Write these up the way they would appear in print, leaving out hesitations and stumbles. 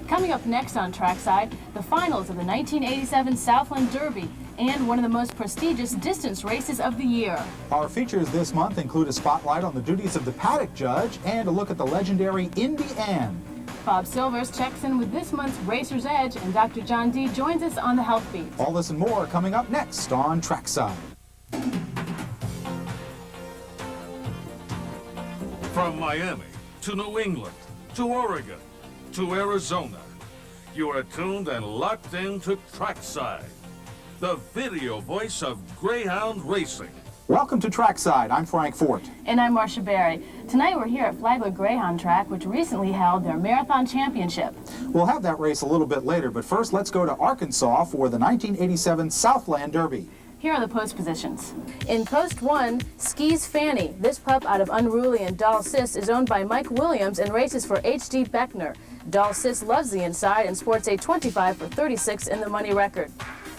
Coming up next on Trackside, the finals of the 1987 Southland Derby and one of the most prestigious distance races of the year. Our features this month include a spotlight on the duties of the paddock judge and a look at the legendary Indy Ann. Bob Silvers checks in with this month's Racer's Edge, and Dr. John D. joins us on the Health Beat. All this and more coming up next on Trackside. From Miami to New England to Oregon to Arizona, you are tuned and locked into Trackside, the video voice of Greyhound racing. Welcome to Trackside. I'm Frank Fort. And I'm Marcia Berry. Tonight we're here at Flagler Greyhound Track, which recently held their Marathon Championship. We'll have that race a little bit later, but first let's go to Arkansas for the 1987 Southland Derby. Here are the post positions. In Post 1, Skis Fanny. This pup out of Unruly and Doll Sis is owned by Mike Williams and races for H.D. Beckner. Doll Sis loves the inside and sports a 25 for 36 in the money record.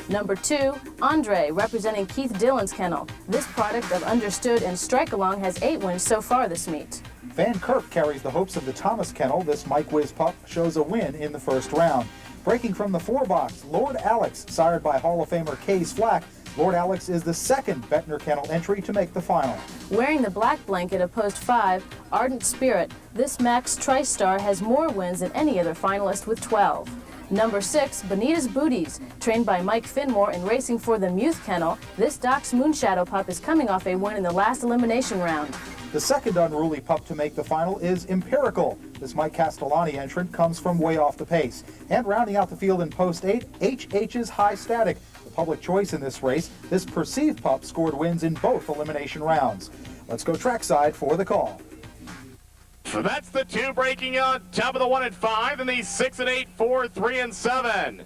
Number 2, Andre, representing Keith Dillon's kennel. This product of Understood and Strike Along has 8 wins so far this meet. Van Kirk carries the hopes of the Thomas kennel. This Mike Wiz pup shows a win in the first round. Breaking from the 4 box, Lord Alex, sired by Hall of Famer Case Flack. Lord Alex is the second Bettner kennel entry to make the final. Wearing the black blanket of Post 5, Ardent Spirit. This Max TriStar has more wins than any other finalist with 12. Number 6, Bonita's Booties. Trained by Mike Finmore and racing for the Muth Kennel, this Doc's Moonshadow pup is coming off a win in the last elimination round. The second unruly pup to make the final is Empirical. This Mike Castellani entrant comes from way off the pace. And rounding out the field in Post 8, HH's High Static. The public choice in this race, this perceived pup scored wins in both elimination rounds. Let's go Trackside for the call. So that's the 2 breaking on top of the 1 and 5, and these 6 and 8, 4, 3 and 7.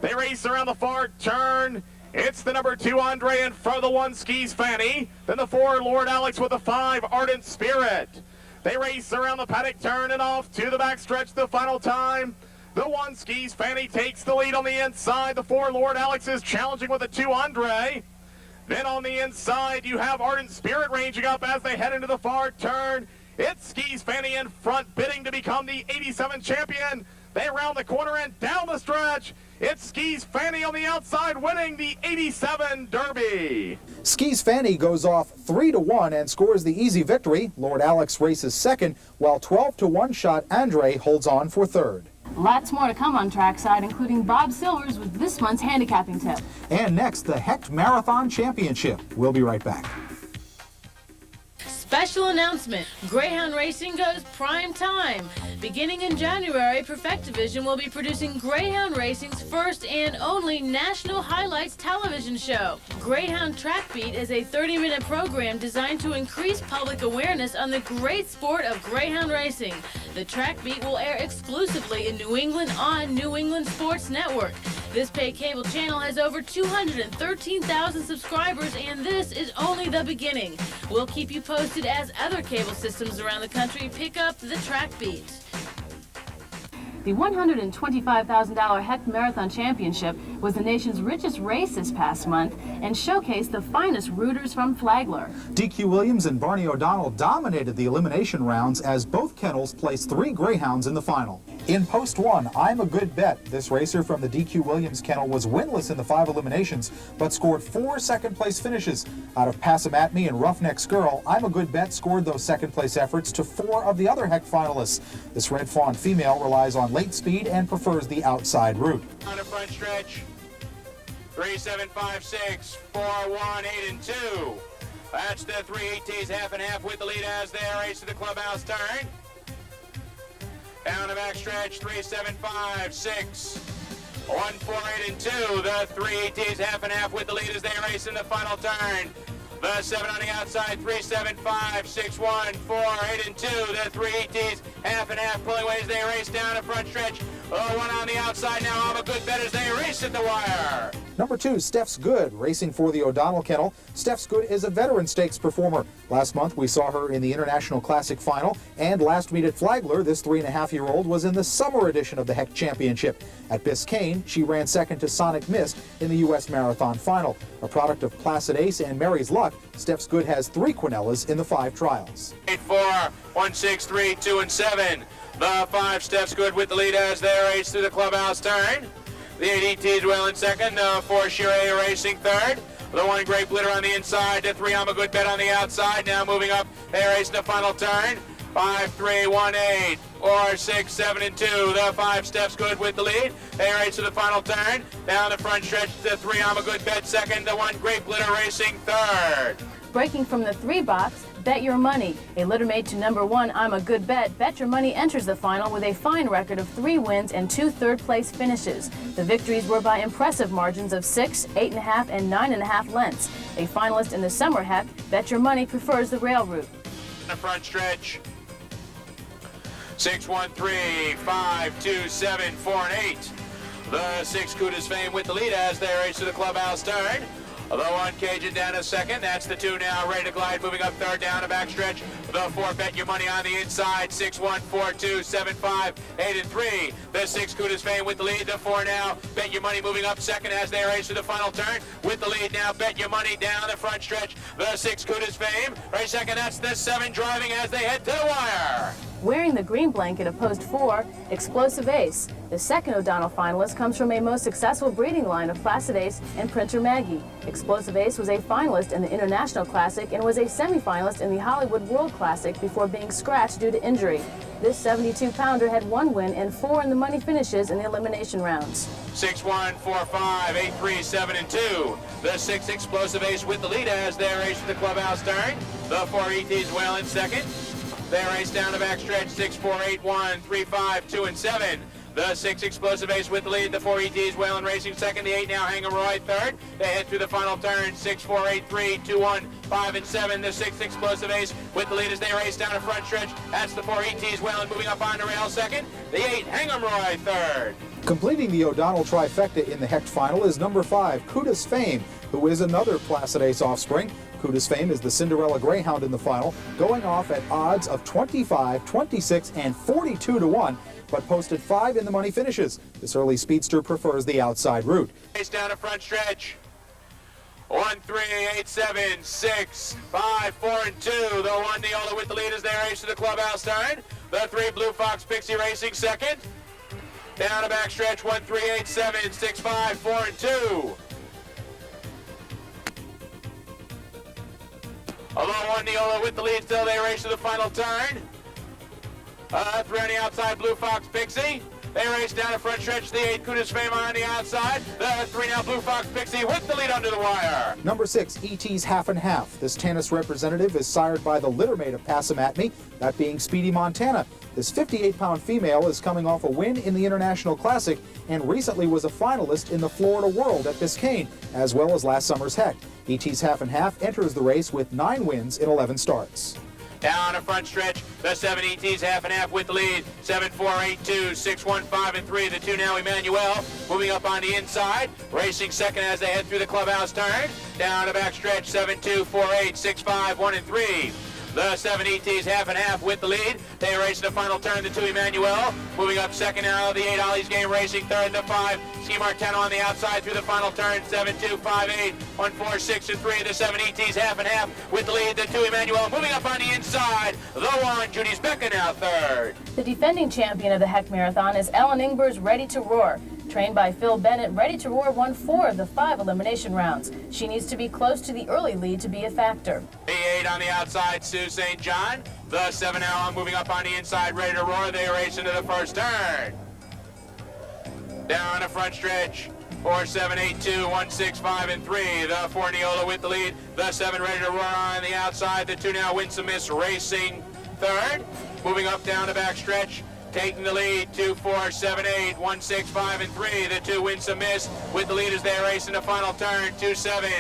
They race around the far turn. It's the number 2 Andre in front of the 1 Skis Fanny. Then the 4 Lord Alex with the 5 Ardent Spirit. They race around the paddock turn and off to the backstretch the final time. The 1 Skis Fanny takes the lead on the inside. The 4 Lord Alex is challenging with the 2 Andre. Then on the inside you have Ardent Spirit ranging up as they head into the far turn. It's Skis Fanny in front, bidding to become the 87 champion. They round the corner and down the stretch. It's Skis Fanny on the outside winning the 87 Derby. Skis Fanny goes off 3-1 and scores the easy victory. Lord Alex races second, while 12-1 shot Andre holds on for third. Lots more to come on Trackside, including Bob Silvers with this month's handicapping tip. And next, the Hecht Marathon Championship. We'll be right back. Special announcement, Greyhound Racing goes prime time. Beginning in January, Perfectivision will be producing Greyhound Racing's first and only National Highlights television show. Greyhound Track Beat is a 30-minute program designed to increase public awareness on the great sport of Greyhound racing. The Track Beat will air exclusively in New England on New England Sports Network. This paid cable channel has over 213,000 subscribers, and this is only the beginning. We'll keep you posted as other cable systems around the country pick up the Track Beat. The $125,000 Hecht Marathon Championship was the nation's richest race this past month and showcased the finest rooters from Flagler. DQ Williams and Barney O'Donnell dominated the elimination rounds as both kennels placed 3 Greyhounds in the final. In Post 1, I'm a Good Bet. This racer from the DQ Williams kennel was winless in the 5 eliminations, but scored 4 second-place finishes. Out of Pass 'em At Me and Roughneck's Girl, I'm a Good Bet scored those second-place efforts to 4 of the other Hecht finalists. This Red Fawn female relies on late speed and prefers the outside route. On the front stretch, 3, 7, 5, 6, 4, 1, 8, and 2. That's the 3 8Ts half and half with the lead as they race to the clubhouse turn. Down the back stretch, 3, 7, 5, 6, 1, 4, 8, and 2. The 3 8Ts half and half with the lead as they race in the final turn. The 7 on the outside, 3, 7, 5, 6, 1, 4, 8, and 2. The 3 8Ts half and half pulling away as they race down the front stretch. Oh, 1 on the outside now. I'm a Good Bet as they race at the wire. Number 2, Steph's Good, racing for the O'Donnell kennel. Steph's Good is a veteran stakes performer. Last month we saw her in the International Classic final, and last meet at Flagler, this 3.5-year-old was in the summer edition of the Hecht Championship. At Biscayne, she ran second to Sonic Mist in the U.S. Marathon final. A product of Placid Ace and Mary's Luck, Steph's Good has 3 Quinellas in the 5 trials. 8, 4, 1, 6, 3, 2, and 7. The 5 steps good with the lead as they race through the clubhouse turn. The 8 ET's well in second. The 4 Shire racing third. The 1 Great Blitter on the inside. The 3 I'm a Good Bet on the outside. Now moving up, they race the final turn. 5, 3, 1, 8, or 6, 7, and 2. The 5 steps good with the lead. They race to the final turn. Down the front stretch, the 3 I'm a Good Bet second. The 1 Great Blitter racing third. Breaking from the 3 box, Bet Your Money. A litter mate to number 1, I'm a Good Bet. Bet Your Money enters the final with a fine record of 3 wins and 2 third-place finishes. The victories were by impressive margins of 6, 8.5, and 9.5 lengths. A finalist in the summer heck, Bet Your Money prefers the rail route. The front stretch. 6, 1, 3, 5, 2, 7, 4, and 8. The 6 Kudos Fame with the lead as they race to the clubhouse turn. The 1 Cajun down to second. That's the 2 now ready to glide. Moving up third down a backstretch. The 4 Bet Your Money on the inside. 6, 1, 4, 2, 7, 5, 8, and 3. The 6 Kudos Fame with the lead. The 4 now Bet Your Money moving up second as they race to the final turn. With the lead now Bet Your Money down the front stretch. The 6 Kudos Fame. Right second, that's the 7 driving as they head to the wire. Wearing the green blanket of post 4, Explosive Ace. The second O'Donnell finalist comes from a most successful breeding line of Placid Ace and Printer Maggie. Explosive Ace was a finalist in the International Classic and was a semifinalist in the Hollywood World Classic before being scratched due to injury. This 72-pounder had 1 win and 4 in the money finishes in the elimination rounds. 6, 1, 4, 5, 8, 3, 7, and 2. The 6 Explosive Ace with the lead as they race to the clubhouse turn. The 4 ET's well in second. They race down the backstretch, 6, 4, 8, 1, 3, 5, 2, and 7. The 6 Explosive Ace with the lead. The 4 ET's well in racing second. The 8 now Hang 'em Roy third. They head through the final turn, 6, 4, 8, 3, 2, 1, 5, and 7. The 6 Explosive Ace with the lead as they race down the front stretch. That's the 4 ET's well and moving up on the rail second. The 8 Hang 'em Roy third. Completing the O'Donnell trifecta in the Hecht final is number 5, Kudos Fame, who is another Placid Ace offspring. Kudos Fame is the Cinderella Greyhound in the final, going off at odds of 25, 26, and 42 to 1, but posted 5 in the money finishes. This early speedster prefers the outside route. Race down the front stretch. 1, 3, 8, 7, 6, 5, 4, and 2. The 1 Neola with the lead as they race to the clubhouse turn. The 3 Blue Fox Pixie racing second. Down the back stretch, 1, 3, 8, 7, 6, 5, 4, and 2. Although 1 Neola with the lead still, they race to the final turn. 3 on the outside, Blue Fox Pixie. They race down the front stretch, the 8 Kudos Fame on the outside. The 3 now Blue Fox Pixie with the lead under the wire. Number 6, ET's Half and Half. This Tanis representative is sired by the littermate of Pass 'em At Me, that being Speedy Montana. This 58-pound female is coming off a win in the International Classic and recently was a finalist in the Florida World at Biscayne, as well as last summer's Hecht. ET's Half and Half enters the race with 9 wins in 11 starts. Down the front stretch, the 7 ET's Half and Half with the lead. 7, 4, 8, 2, 6, 1, 5, and 3. The 2 now Emmanuel moving up on the inside. Racing second as they head through the clubhouse turn. Down the back stretch, 7, 2, 4, 8, 6, 5, 1, and 3. The 7 ET's Half and Half with the lead. They race the final turn, the 2 Emmanuel. Moving up second now, the 8 Ollie's Game racing third, the 5 Ski Martano on the outside through the final turn. 7, 2, 5, 8, 1, 4, 6, and 3. The 7 ET's Half and Half with the lead. The 2 Emmanuel moving up on the inside. The 1 Judy's Becca now third. The defending champion of the Heck Marathon is Ellen Ingber's Ready to Roar. Trained by Phil Bennett, Ready to Roar won 4 of the 5 elimination rounds. She needs to be close to the early lead to be a factor. The 8 on the outside, Sue St. John. The 7 now moving up on the inside, Ready to Roar. They race into the first turn. Down the front stretch, 4, 7, 8, 2, 1, 6, 5, and 3. The 4 Neola with the lead. The 7 Ready to Roar on the outside. The 2 now Winsome Miss racing third. Moving up down the back stretch. Taking the lead, 2, 4, 7, 8, 1, 6, 5, and 3. The 2 Winsome Miss with the lead as they race in the final turn. 2, 7,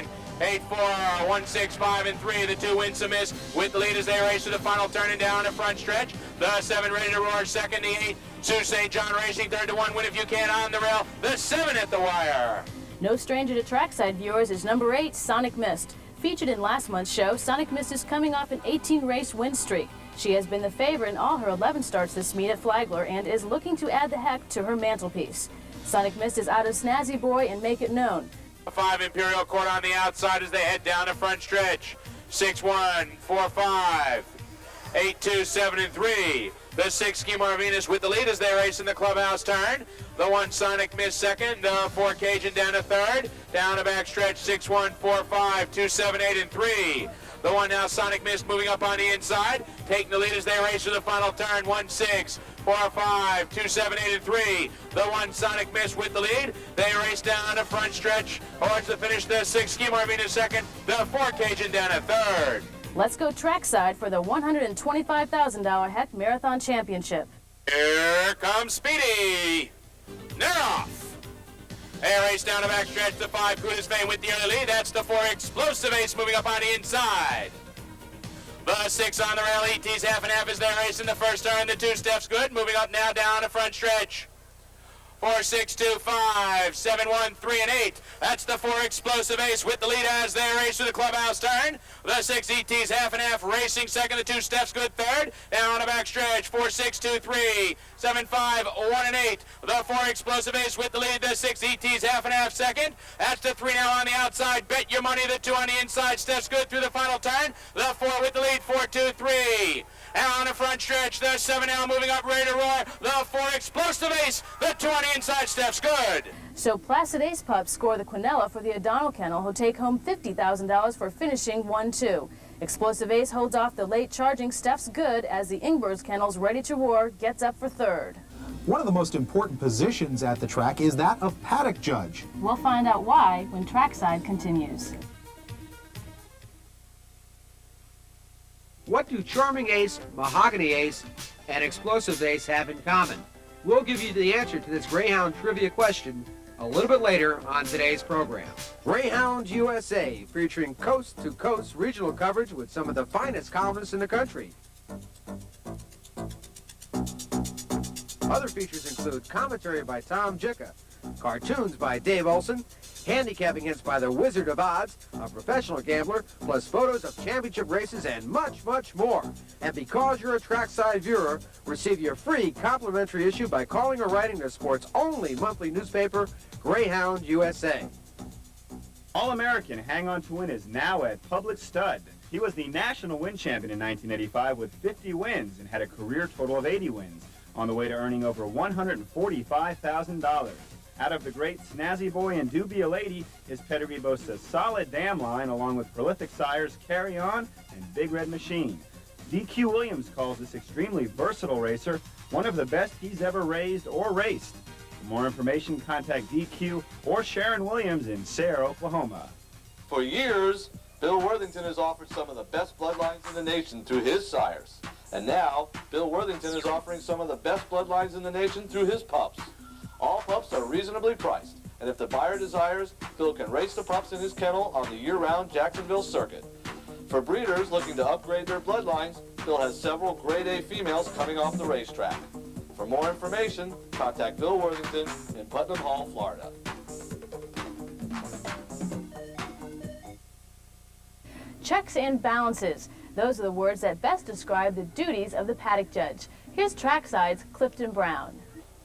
8, 4, 1, 6, 5, and 3. The 2 Winsome Miss with the lead as they race to the final turn and down the front stretch. The 7 Ready to Roar second. The 8 Sue St. John racing third to 1 Win If You Can on the rail. The 7 at the wire. No stranger to trackside viewers is number 8, Sonic Mist. Featured in last month's show, Sonic Mist is coming off an 18-race win streak. She has been the favorite in all her 11 starts this meet at Flagler and is looking to add the Heck to her mantelpiece. Sonic Mist is out of Snazzy Boy and Make It Known. 5 Imperial Court on the outside as they head down the front stretch. 6, 1, 4, 5, 8, 2, 7, and 3. The 6 Schemar Venus with the lead as they race in the clubhouse turn. The 1 Sonic Miss second. The 4 Cajun down to third. Down a backstretch 6, 1, 4, 5, 2, 7, 8, and 3. The 1 now Sonic Miss moving up on the inside. Taking the lead as they race to the final turn. 1, 6, 4, 5, 2, 7, 8, and 3. The 1 Sonic Miss with the lead. They race down the front stretch towards the finish. The 6 Schemar Venus second. The 4 Cajun down to third. Let's go trackside for the $125,000 Heck Marathon Championship. Here comes Speedy. They're off. They race down the backstretch. The 5 Kudos Fame with the early lead. That's the 4 Explosive Ace moving up on the inside. The 6 on the rail. ET's half and half as they race in the first turn. The 2 Steps Good moving up now down the front stretch. 4, 6, 2, 5, 7, 1, 3, and 8. That's the 4 Explosive Ace with the lead as they race to the clubhouse turn. The 6 ET's half and half racing second. The 2 Steps Good third. Down the back stretch. 4, 6, 2, 3, 7, 5, 1, and 8. The 4 Explosive Ace with the lead. The 6 ET's half and half second. That's the 3 now on the outside. Bet your money. The 2 on the inside. Steps Good through the final turn. The 4 with the lead. 4, 2, 3. And on the front stretch, the 7 now moving up, ready to roar. The 4 Explosive Ace, the 2 on the inside, Steps Good. So Placid Ace pups score the Quinella for the O'Donnell Kennel, who'll take home $50,000 for finishing 1-2. Explosive Ace holds off the late charging Steps Good as the Ingber's Kennel's Ready to Roar gets up for third. One of the most important positions at the track is that of paddock judge. We'll find out why when Trackside continues. What do Charming Ace, Mahogany Ace, and Explosive Ace have in common? We'll give you the answer to this Greyhound trivia question a little bit later on today's program. Greyhound USA, featuring coast-to-coast regional coverage with some of the finest columnists in the country. Other features include commentary by Tom Jicka, cartoons by Dave Olson, handicapping hints by the Wizard of Odds, a professional gambler, plus photos of championship races and much, much more. And because you're a Trackside viewer, receive your free complimentary issue by calling or writing the sports-only monthly newspaper, Greyhound USA. All-American Hang On to Win is now at Public Stud. He was the national win champion in 1985 with 50 wins and had a career total of 80 wins, on the way to earning over $145,000. Out of the great Snazzy Boy and Dubia Lady, his pedigree boasts a solid dam line along with prolific sires Carry On and Big Red Machine. DQ Williams calls this extremely versatile racer one of the best he's ever raised or raced. For more information, contact DQ or Sharon Williams in Sayre, Oklahoma. For years, Bill Worthington has offered some of the best bloodlines in the nation through his sires. And now, Bill Worthington is offering some of the best bloodlines in the nation through his pups. All pups are reasonably priced, and if the buyer desires, Bill can race the pups in his kennel on the year-round Jacksonville circuit. For breeders looking to upgrade their bloodlines, Bill has several grade A females coming off the racetrack. For more information, contact Bill Worthington in Putnam Hall, Florida. Checks and balances. Those are the words that best describe the duties of the paddock judge. Here's Trackside's Clifton Brown.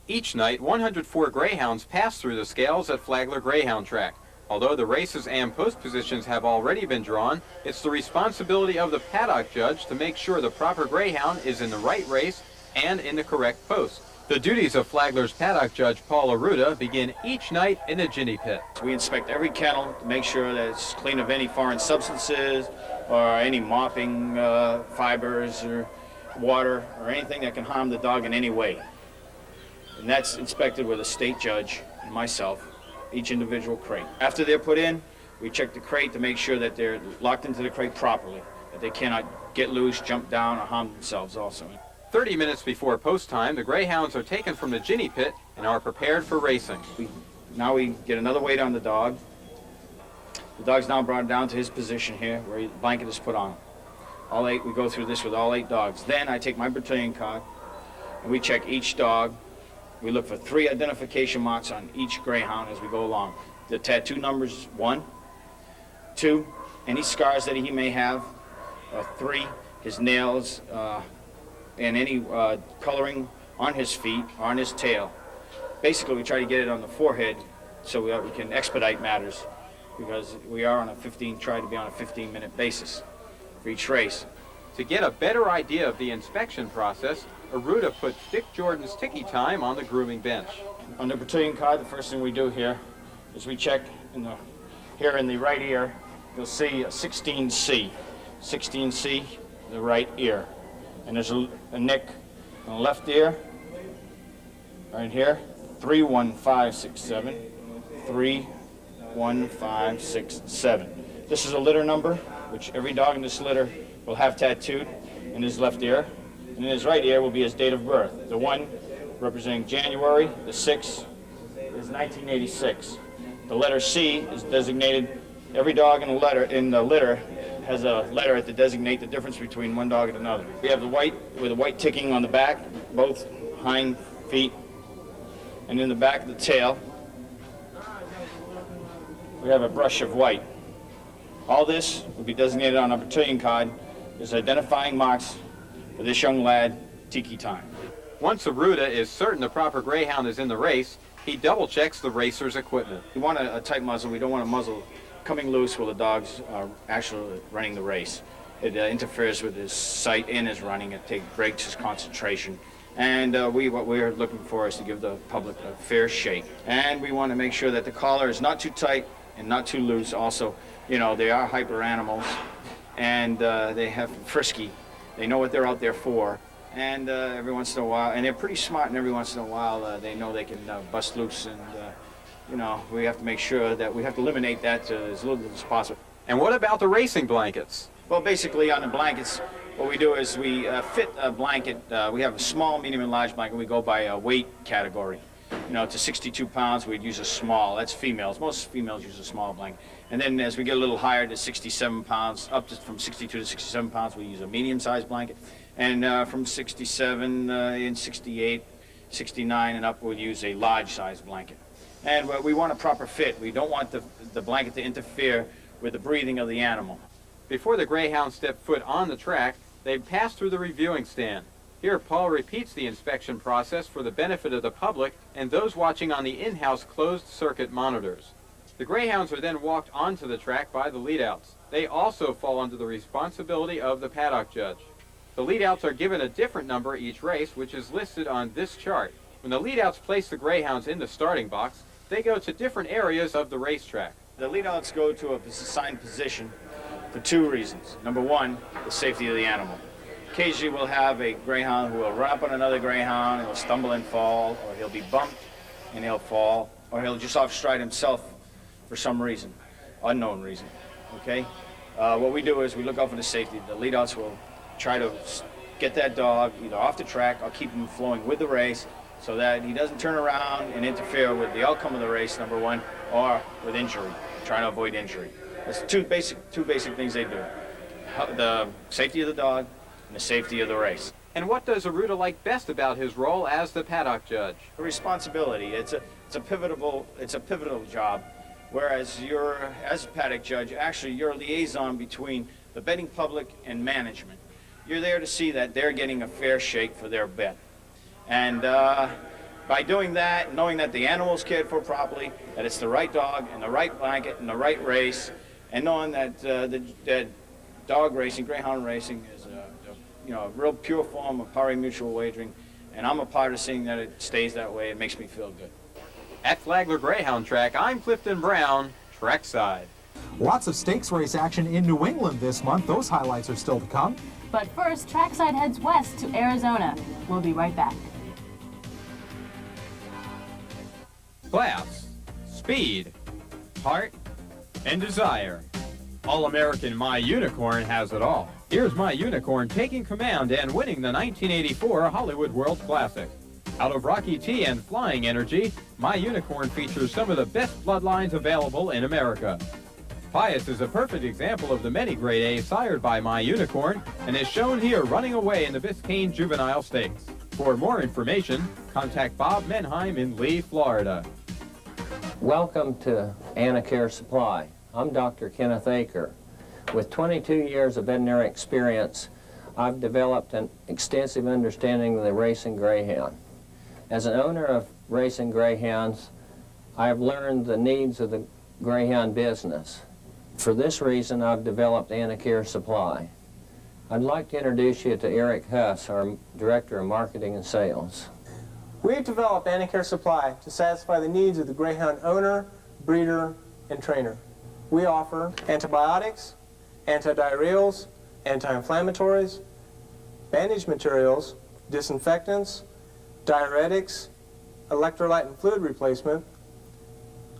Each night, 104 Greyhounds pass through the scales at Flagler Greyhound Track. Although the races and post positions have already been drawn, it's the responsibility of the paddock judge to make sure the proper Greyhound is in the right race and in the correct post. The duties of Flagler's paddock judge, Paul Aruda, begin each night in the ginny pit. We inspect every kennel to make sure that it's clean of any foreign substances or any mopping fibers or water or anything that can harm the dog in any way. And that's inspected with a state judge and myself, each individual crate. After they're put in, we check the crate to make sure that they're locked into the crate properly, that they cannot get loose, jump down, or harm themselves also. 30 minutes before post time, the Greyhounds are taken from the ginny pit and are prepared for racing. Now we get another weight on the dog. The dog's now brought down to his position here where the blanket is put on. All 8, we go through this with all 8 dogs. Then I take my battalion card and we check each dog. We look for 3 identification marks on each Greyhound as we go along. The tattoo numbers 1, 2, any scars that he may have, 3, his nails, and any coloring on his feet, on his tail. Basically, we try to get it on the forehead so we can expedite matters because we are on try to be on a 15-minute basis for each race. To get a better idea of the inspection process, Aruda puts Dick Jordan's Tiki Time on the grooming bench. On the battalion card, the first thing we do here is we check here in the right ear, you'll see a 16C. 16C, the right ear. And there's a nick on the left ear, right here, 31567, 31567. This is a litter number, which every dog in this litter will have tattooed in his left ear. And in his right ear will be his date of birth. The 1 representing January, the 6 is 1986. The letter C is designated, every dog in the litter has a letter to designate the difference between one dog and another. We have the white, with the white ticking on the back, both hind feet, and in the back of the tail, we have a brush of white. All this will be designated on our battalion card as identifying marks for this young lad, Tiki Time. Once Aruda is certain the proper greyhound is in the race, he double checks the racer's equipment. We want a tight muzzle. We don't want a muzzle coming loose while the dog's actually running the race. It interferes with his sight and his running. It breaks his concentration. And what we're looking for is to give the public a fair shake. And we want to make sure that the collar is not too tight and not too loose. Also, they are hyper animals, and they have frisky. They know what they're out there for. And every once in a while, and they're pretty smart, and every once in a while they know they can bust loose, and we have to make sure that we have to eliminate that as little as possible. And what about the racing blankets? Well, basically on the blankets, what we do is we fit a blanket. We have a small, medium, and large blanket. We go by a weight category. To 62 pounds, we'd use a small. That's females. Most females use a small blanket. And then as we get a little higher to 67 pounds, from 62 to 67 pounds, we use a medium-sized blanket. And from 67 and 68, 69 and up, we'll use a large-sized blanket. And we want a proper fit. We don't want the blanket to interfere with the breathing of the animal. Before the greyhounds step foot on the track, they pass through the reviewing stand. Here, Paul repeats the inspection process for the benefit of the public and those watching on the in-house closed-circuit monitors. The greyhounds are then walked onto the track by the leadouts. They also fall under the responsibility of the paddock judge. The leadouts are given a different number each race, which is listed on this chart. When the leadouts place the greyhounds in the starting box, they go to different areas of the racetrack. The leadouts go to a assigned position for 2 reasons. Number 1, the safety of the animal. Occasionally we'll have a greyhound who will run up on another greyhound, he'll stumble and fall, or he'll be bumped and he'll fall, or he'll just off-stride himself for some reason, unknown reason, okay? What we do is we look out for the safety. The leadouts will try to get that dog either off the track or keep him flowing with the race so that he doesn't turn around and interfere with the outcome of the race, number 1, or with injury, trying to avoid injury. That's two basic things they do. The safety of the dog and the safety of the race. And what does Aruda like best about his role as the paddock judge? The responsibility. It's a pivotal job. Whereas as a paddock judge, actually you're a liaison between the betting public and management. You're there to see that they're getting a fair shake for their bet. And by doing that, knowing that the animal's cared for properly, that it's the right dog and the right blanket and the right race, and knowing that that dog racing, greyhound racing, is a real pure form of pari-mutual wagering, and I'm a part of seeing that it stays that way. It makes me feel good. At Flagler Greyhound Track, I'm Clifton Brown, Trackside. Lots of stakes race action in New England this month. Those highlights are still to come. But first, Trackside heads west to Arizona. We'll be right back. Class, speed, heart, and desire. All-American My Unicorn has it all. Here's My Unicorn taking command and winning the 1984 Hollywood World Classic. Out of Rocky T and Flying Energy, My Unicorn features some of the best bloodlines available in America. Pius is a perfect example of the many grade A's sired by My Unicorn and is shown here running away in the Biscayne Juvenile Stakes. For more information, contact Bob Menheim in Lee, Florida. Welcome to Anacare Supply. I'm Dr. Kenneth Aker. With 22 years of veterinary experience, I've developed an extensive understanding of the racing greyhound. As an owner of racing greyhounds, I have learned the needs of the greyhound business. For this reason, I've developed Anacare Supply. I'd like to introduce you to Eric Huss, our Director of Marketing and Sales. We've developed Anacare Supply to satisfy the needs of the Greyhound owner, breeder, and trainer. We offer antibiotics, antidiarrheals, anti-inflammatories, bandage materials, disinfectants, diuretics, electrolyte and fluid replacement,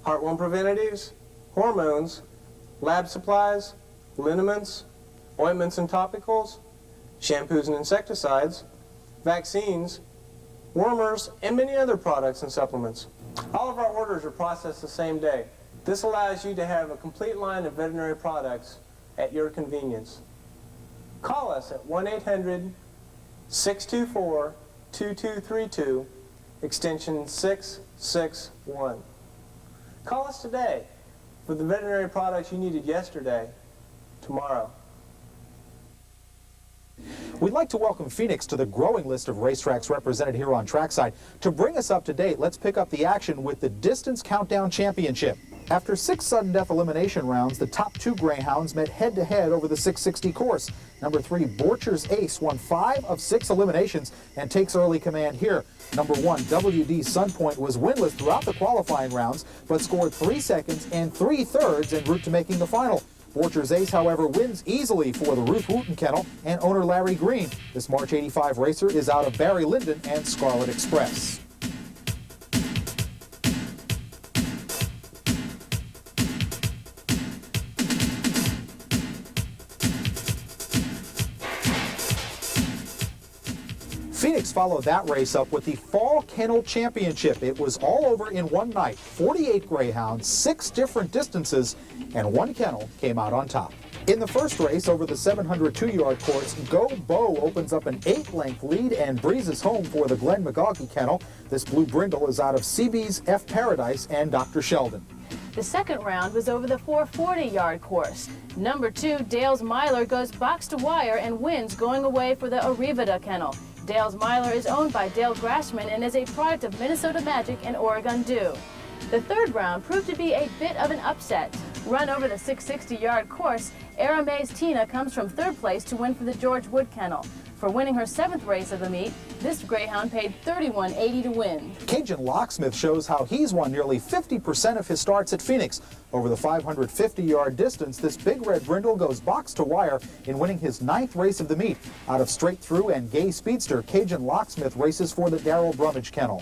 heartworm preventatives, hormones, lab supplies, liniments, ointments and topicals, shampoos and insecticides, vaccines, wormers, and many other products and supplements. All of our orders are processed the same day. This allows you to have a complete line of veterinary products at your convenience. Call us at 1-800-624-2232, extension 661. Call us today for the veterinary products you needed yesterday, tomorrow. We'd like to welcome Phoenix to the growing list of racetracks represented here on Trackside. To bring us up to date, let's pick up the action with the Distance Countdown Championship. After 6 sudden death elimination rounds, the top 2 Greyhounds met head-to-head over the 660 course. Number 3, Borcher's Ace, won 5 of 6 eliminations and takes early command here. Number 1, WD Sunpoint, was winless throughout the qualifying rounds, but scored 3 seconds and 3/3 en route to making the final. Borcher's Ace, however, wins easily for the Ruth Wooten Kennel and owner Larry Green. This March 85 racer is out of Barry Lyndon and Scarlet Express. Phoenix followed that race up with the Fall Kennel Championship. It was all over in one night. 48 greyhounds, 6 different distances, and 1 kennel came out on top. In the first race over the 702-yard course, Go Bo opens up an 8-length lead and breezes home for the Glenn McGaughey Kennel. This blue brindle is out of CB's F Paradise and Dr. Sheldon. The second round was over the 440-yard course. Number 2, Dale's Myler, goes box to wire and wins, going away for the Arrivada Kennel. Dale's Myler is owned by Dale Grassman and is a product of Minnesota Magic and Oregon Dew. The third round proved to be a bit of an upset. Run over the 660-yard course, Aramay's Tina comes from 3rd place to win for the George Wood Kennel. For winning her 7th race of the meet, this greyhound paid $31.80 to win. Cajun Locksmith shows how he's won nearly 50% of his starts at Phoenix. Over the 550-yard distance, this big red brindle goes box to wire in winning his 9th race of the meet. Out of Straight Through and Gay Speedster, Cajun Locksmith races for the Darrell Brummage Kennel.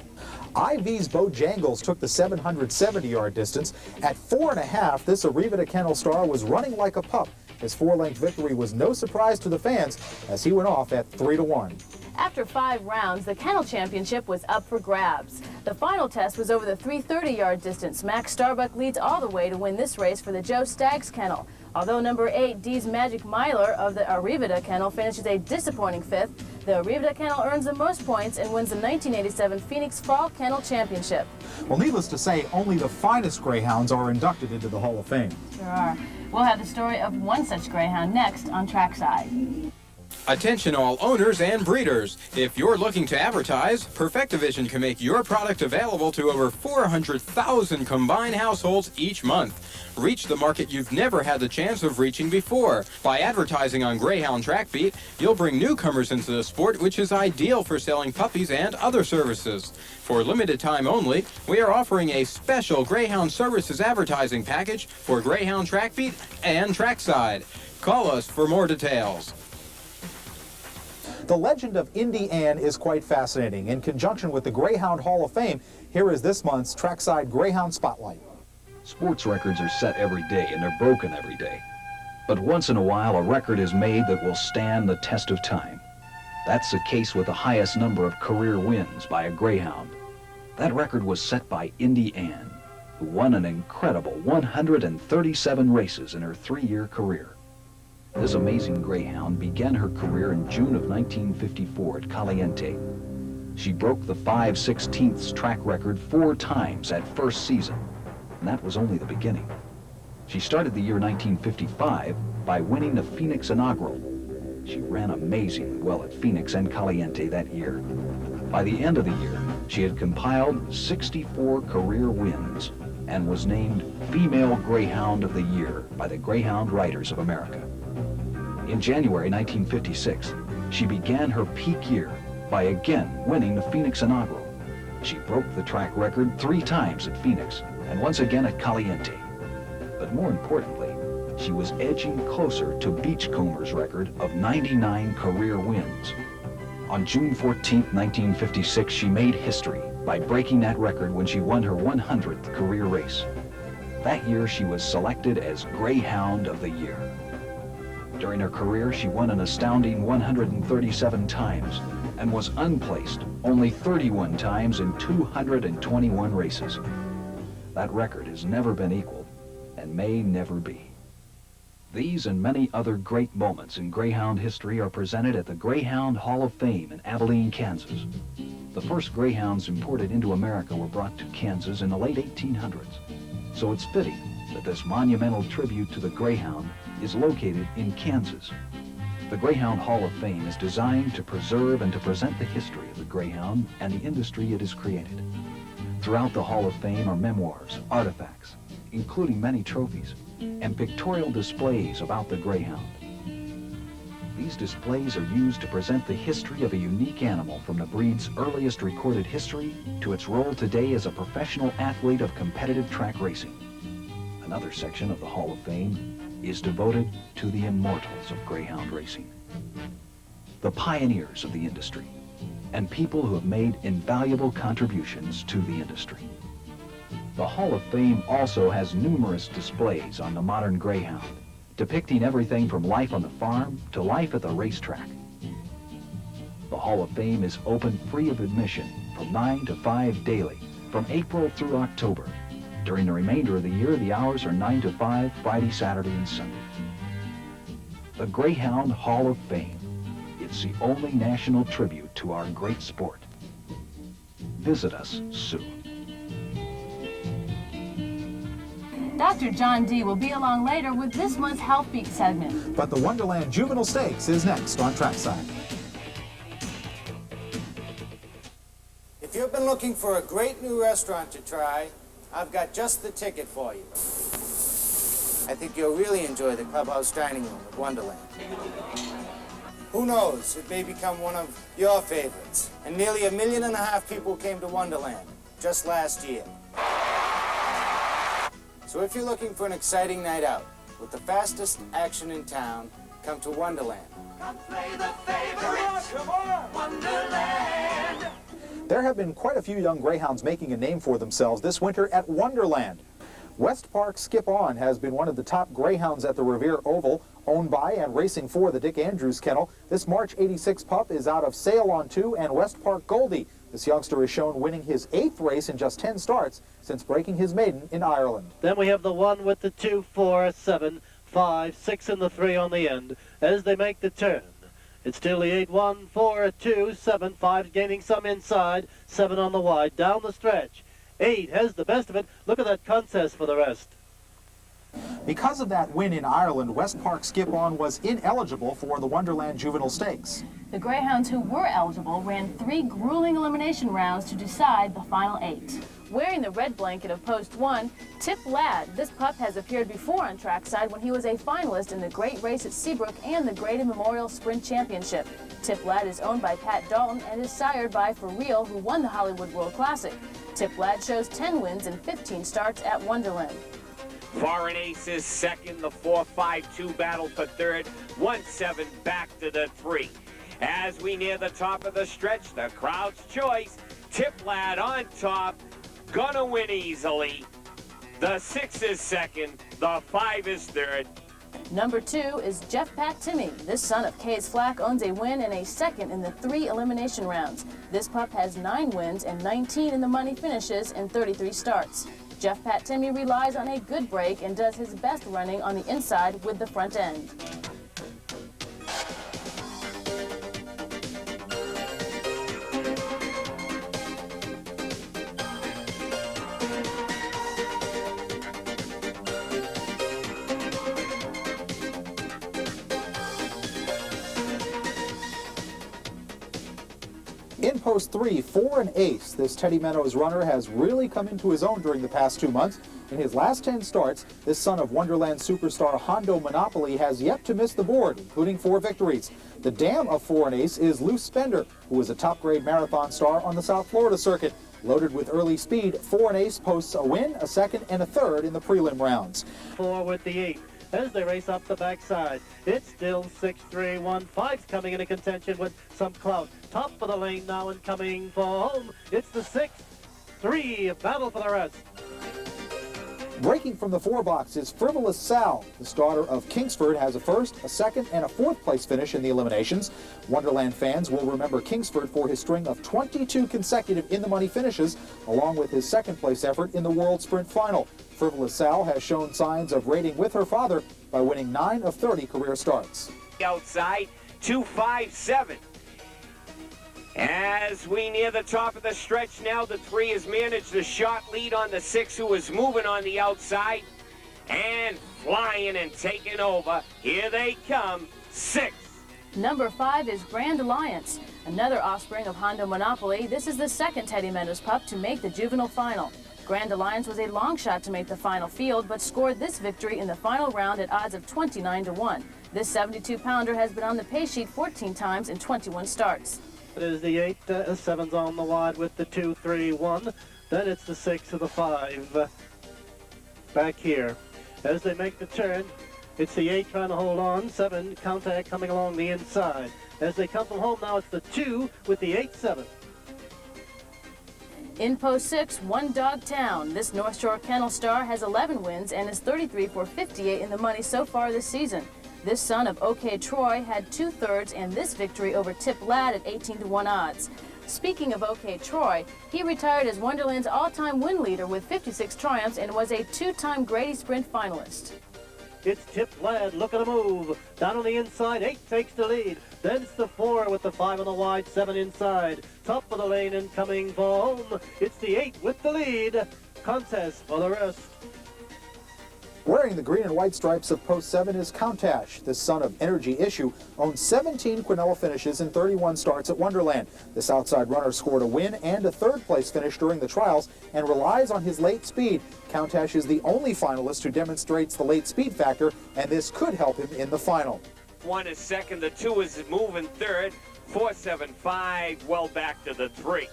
IV's Bojangles took the 770-yard distance. At 4.5, this Arrivada Kennel star was running like a pup. His 4-length victory was no surprise to the fans as he went off at 3-1. After 5 rounds, the Kennel Championship was up for grabs. The final test was over the 330-yard distance. Max Starbuck leads all the way to win this race for the Joe Staggs Kennel. Although number 8, Dee's Magic Myler of the Arrivada Kennel finishes a disappointing 5th, the Arrivada Kennel earns the most points and wins the 1987 Phoenix Fall Kennel Championship. Well, needless to say, only the finest greyhounds are inducted into the Hall of Fame. Sure are. We'll have the story of one such greyhound next on Trackside. Attention all owners and breeders. If you're looking to advertise, Perfectivision can make your product available to over 400,000 combined households each month. Reach the market you've never had the chance of reaching before. By advertising on Greyhound Track Beat, you'll bring newcomers into the sport, which is ideal for selling puppies and other services. For limited time only, we are offering a special Greyhound Services advertising package for Greyhound Track Beat and Trackside. Call us for more details. The legend of Indy Ann is quite fascinating. In conjunction with the Greyhound Hall of Fame, here is this month's Trackside Greyhound Spotlight. Sports records are set every day and they're broken every day. But once in a while, a record is made that will stand the test of time. That's the case with the highest number of career wins by a greyhound. That record was set by Indy Ann, who won an incredible 137 races in her 3-year career. This amazing greyhound began her career in June of 1954 at Caliente. She broke the 5/16 track record 4 times that first season, and that was only the beginning. She started the year 1955 by winning the Phoenix Inaugural. She ran amazingly well at Phoenix and Caliente that year. By the end of the year, she had compiled 64 career wins and was named Female Greyhound of the Year by the Greyhound Writers of America. In January 1956, she began her peak year by again winning the Phoenix Inaugural. She broke the track record 3 times at Phoenix and once again at Caliente. But more importantly, she was edging closer to Beachcomber's record of 99 career wins. On June 14, 1956, she made history by breaking that record when she won her 100th career race. That year, she was selected as Greyhound of the Year. During her career, she won an astounding 137 times and was unplaced only 31 times in 221 races. That record has never been equaled and may never be. These and many other great moments in Greyhound history are presented at the Greyhound Hall of Fame in Abilene, Kansas. The first Greyhounds imported into America were brought to Kansas in the late 1800s. So it's fitting that this monumental tribute to the Greyhound is located in Kansas. The Greyhound Hall of Fame is designed to preserve and to present the history of the Greyhound and the industry it has created. Throughout the Hall of Fame are memoirs, artifacts, including many trophies, and pictorial displays about the Greyhound. These displays are used to present the history of a unique animal from the breed's earliest recorded history to its role today as a professional athlete of competitive track racing. Another section of the Hall of Fame is devoted to the immortals of Greyhound racing, the pioneers of the industry, and people who have made invaluable contributions to the industry. The Hall of Fame also has numerous displays on the modern Greyhound, depicting everything from life on the farm to life at the racetrack. The Hall of Fame is open free of admission from 9 to 5 daily, from April through October. During the remainder of the year, the hours are 9 to 5, Friday, Saturday, and Sunday. The Greyhound Hall of Fame. It's the only national tribute to our great sport. Visit us soon. Dr. John D. will be along later with this month's Health Beat segment. But the Wonderland Juvenile Stakes is next on Trackside. If you've been looking for a great new restaurant to try, I've got just the ticket for you. I think you'll really enjoy the clubhouse dining room at Wonderland. Who knows, it may become one of your favorites. And nearly 1.5 million people came to Wonderland just last year. So if you're looking for an exciting night out with the fastest action in town, come to Wonderland. Come play the favorite, Wonderland. There have been quite a few young Greyhounds making a name for themselves this winter at Wonderland. West Park Skip On has been one of the top Greyhounds at the Revere Oval, owned by and racing for the Dick Andrews Kennel. This March 86 pup is out of Sail on 2 and West Park Goldie. This youngster is shown winning his 8th race in just 10 starts since breaking his maiden in Ireland. Then we have the 1 with the 2, 4, 7, 5, 6 and the 3 on the end as they make the turn. It's still the 8, 1, 4, 2, 7, 5 gaining some inside, 7 on the wide, down the stretch. 8 has the best of it. Look at that contest for the rest. Because of that win in Ireland, West Park Skip On was ineligible for the Wonderland Juvenile Stakes. The Greyhounds who were eligible ran 3 grueling elimination rounds to decide the final 8. Wearing the red blanket of Post 1, Tip Ladd. This pup has appeared before on Trackside when he was a finalist in the Great Race at Seabrook and the Grady Memorial Sprint Championship. Tip Ladd is owned by Pat Dalton and is sired by For Real, who won the Hollywood World Classic. Tip Ladd shows 10 wins and 15 starts at Wonderland. Foreign Aces second, the 4-5-2 battle for third, 1-7 back to the 3. As we near the top of the stretch, the crowd's choice, Tip Ladd on top, gonna win easily. The 6 is second, the 5 is third. Number 2 is Jeff Pat Timmy. This son of Kay's Flack owns a win and a second in the 3 elimination rounds. This pup has 9 wins and 19 in the money finishes in 33 starts. Jeff Pat Timmy relies on a good break and does his best running on the inside with the front end. In post 3, 4 and Ace. This Teddy Meadows runner has really come into his own during the past 2 months. In his last 10 starts, this son of Wonderland superstar Hondo Monopoly has yet to miss the board, including 4 victories. The dam of 4 and Ace is Loose Spender, who is a top-grade marathon star on the South Florida circuit. Loaded with early speed, 4 and Ace posts a win, a second, and a third in the prelim rounds. 4 with the 8 as they race up the backside. It's still 6-3-1. 5's coming into contention with some clout. Top of the lane now and coming for home. It's the 6-3 battle for the rest. Breaking from the 4 box is Frivolous Sal. The starter of Kingsford has a first, a second, and a 4th place finish in the eliminations. Wonderland fans will remember Kingsford for his string of 22 consecutive in-the-money finishes, along with his 2nd place effort in the World Sprint Final. Frivolous Sal has shown signs of rating with her father by winning 9 of 30 career starts. Outside, 2-5-7. As we near the top of the stretch now, the 3 has managed the shot lead on the 6, who is moving on the outside and flying and taking over. Here they come, 6. Number 5 is Grand Alliance, another offspring of Hondo Monopoly. This is the 2nd Teddy Meadows pup to make the juvenile final. Grand Alliance was a long shot to make the final field, but scored this victory in the final round at odds of 29-1. This 72-pounder has been on the pay sheet 14 times in 21 starts. It is the 8, 7's on the wide with the 2-3-1. Then it's the 6 of the 5 back here. As they make the turn, it's the 8 trying to hold on. 7 contact coming along the inside. As they come from home now, it's the 2 with the 8-7. In post 6, One Dog Town. This North Shore Kennel star has 11 wins and is 33 for 58 in the money so far this season. This son of OK Troy had 2/3 and this victory over Tip Ladd at 18-1 odds. Speaking of OK Troy, he retired as Wonderland's all-time win leader with 56 triumphs and was a 2-time Grady Sprint finalist. It's Tip Ladd looking to move. Down on the inside, 8 takes the lead. Then it's the 4 with the 5 on the wide, 7 inside. Top of the lane and coming for home. It's the 8 with the lead. Contest for the rest. Wearing the green and white stripes of post 7 is Countach. This son of Energy Issue owns 17 Quinella finishes in 31 starts at Wonderland. This outside runner scored a win and a 3rd place finish during the trials and relies on his late speed. Countach is the only finalist who demonstrates the late speed factor, and this could help him in the final. 1 is 2nd, the 2 is moving 3rd, 4-7-5, well back to the 3.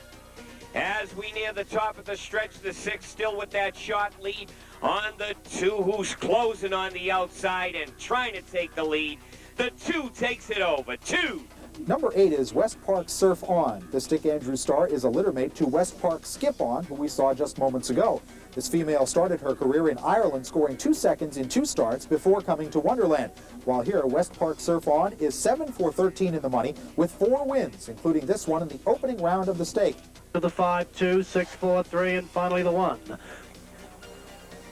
As we near the top of the stretch, the 6 still with that shot lead on the 2, who's closing on the outside and trying to take the lead. The 2 takes it over, 2. Number 8 is West Park Surf On. This Dick Andrews star is a littermate to West Park Skip On, who we saw just moments ago. This female started her career in Ireland, scoring 2 seconds in 2 starts before coming to Wonderland. While here, West Park Surf On is 7 for 13 in the money with 4 wins, including this one in the opening round of the stake. To the 5-2, 6-4-3, and finally the 1.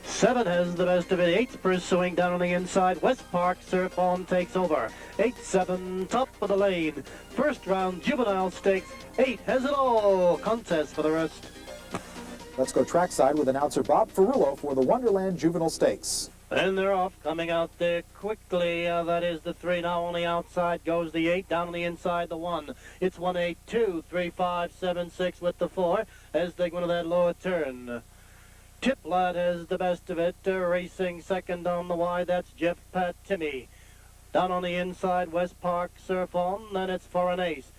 7 has the best of it. 8's pursuing down on the inside. West Park Surf On takes over. 8-7, top of the lane. First round juvenile stakes. 8 has it all. Contest for the rest. Let's go trackside with announcer Bob Ferrullo for the Wonderland Juvenile Stakes. And they're off, coming out there quickly. That is the 3. Now on the outside goes the 8. Down on the inside, the 1. It's 1-8-2, 3-5-7-6 with the 4 as they go into that lower turn. Tip Ladd has the best of it, racing 2nd on the wide. That's Jeff Pat Timmy. Down on the inside, West Park Surf On. Then it's for an Ace.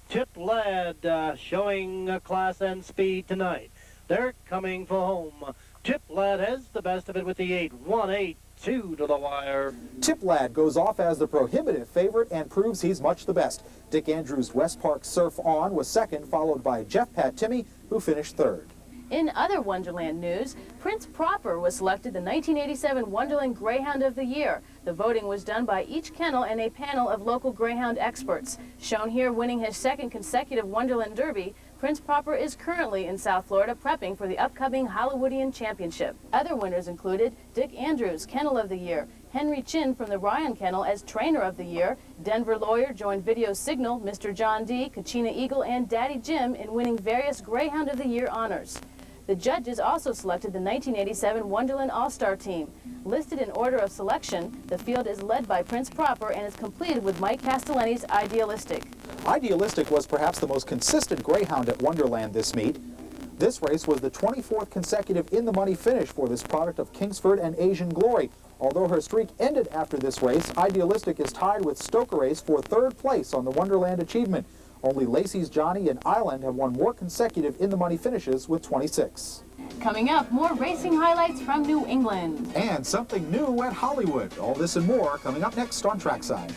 Tip Ladd showing class and speed tonight. They're coming for home. Tip Ladd has the best of it with the 8. 1-8-2 to the wire. Tip Ladd goes off as the prohibitive favorite and proves he's much the best. Dick Andrews' West Park Surf On was 2nd, followed by Jeff Pat Timmy, who finished 3rd. In other Wonderland news, Prince Proper was selected the 1987 Wonderland Greyhound of the Year. The voting was done by each kennel and a panel of local greyhound experts. Shown here winning his 2nd consecutive Wonderland Derby, Prince Proper is currently in South Florida prepping for the upcoming Hollywoodian Championship. Other winners included Dick Andrews, Kennel of the Year, Henry Chin from the Ryan Kennel as Trainer of the Year, Denver Lawyer joined Video Signal, Mr. John D., Kachina Eagle, and Daddy Jim in winning various Greyhound of the Year honors. The judges also selected the 1987 Wonderland All-Star Team. Listed in order of selection, the field is led by Prince Proper and is completed with Mike Castellani's Idealistic. Idealistic was perhaps the most consistent greyhound at Wonderland this meet. This race was the 24th consecutive in-the-money finish for this product of Kingsford and Asian Glory. Although her streak ended after this race, Idealistic is tied with Stoker Ace for third place on the Wonderland achievement. Only Lacey's Johnny and Island have won more consecutive in-the-money finishes with 26. Coming up, more racing highlights from New England. And something new at Hollywood. All this and more coming up next on Trackside.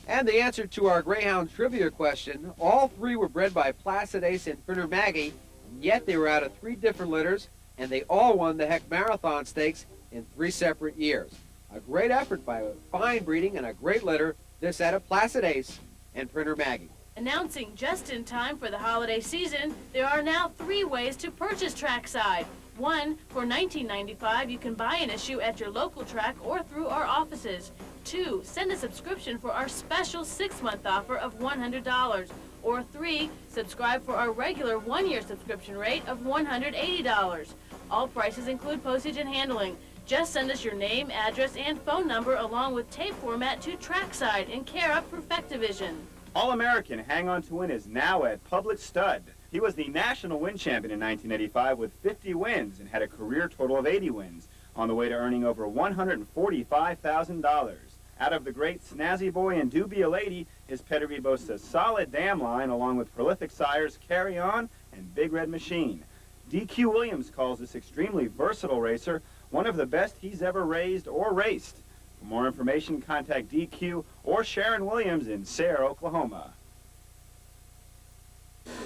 And the answer to our Greyhound trivia question, all three were bred by Placid Ace and Printer Maggie, yet they were out of 3 different litters, and they all won the Heck Marathon Stakes in 3 separate years. A great effort by fine breeding and a great litter, this out of Placid Ace and Printer Maggie. Announcing just in time for the holiday season, there are now 3 ways to purchase Trackside. 1, for $19.95, you can buy an issue at your local track or through our offices. 2, send a subscription for our special 6-month offer of $100. Or 3, subscribe for our regular 1-year subscription rate of $180. All prices include postage and handling. Just send us your name, address, and phone number along with tape format to Trackside in care of Perfectivision. All-American Hang On to Win is now at Public Stud. He was the national win champion in 1985 with 50 wins and had a career total of 80 wins, on the way to earning over $145,000. Out of the great Snazzy Boy and Dubia Lady, his pedigree boasts a solid dam line along with prolific sires Carry On and Big Red Machine. DQ Williams calls this extremely versatile racer one of the best he's ever raised or raced. For more information, contact DQ or Sharon Williams in Sayre, Oklahoma.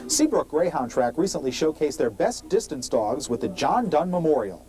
Seabrook Greyhound Track recently showcased their best distance dogs with the John Dunn Memorial.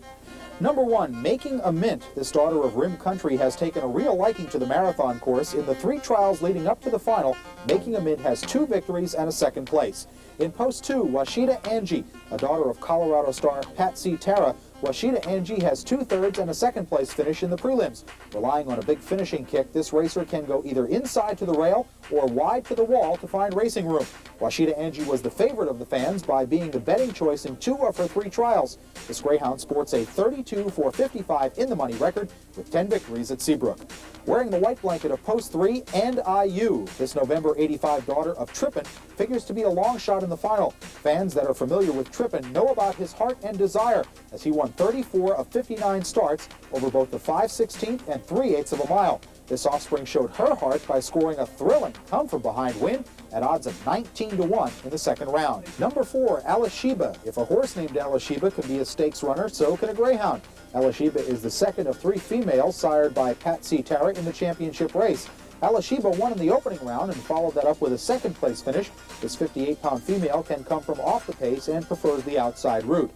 Number 1, Making a Mint. This daughter of Rim Country has taken a real liking to the marathon course. In the 3 trials leading up to the final, Making a Mint has 2 victories and a 2nd place. In Post 2, Washita Angie, a daughter of Colorado star Pat C. Tara, Washita Angie has 2 thirds and a 2nd place finish in the prelims. Relying on a big finishing kick, this racer can go either inside to the rail or wide to the wall to find racing room. Washita Angie was the favorite of the fans by being the betting choice in 2 of her 3 trials. This greyhound sports a 32-4-55 in the money record with 10 victories at Seabrook. Wearing the white blanket of Post 3 and IU, this November 85 daughter of Trippin figures to be a long shot in the final. Fans that are familiar with Trippin know about his heart and desire, as he won 34 of 59 starts over both the 5/16 and 3/8 of a mile. This offspring showed her heart by scoring a thrilling come-from-behind win at odds of 19-1 in the 2nd round. Number 4, Alashiba. If a horse named Alashiba can be a stakes runner, so can a greyhound. Alashiba is the 2nd of 3 females sired by Pat C. Tara in the championship race. Alashiba won in the opening round and followed that up with a 2nd place finish. This 58-pound female can come from off the pace and prefers the outside route.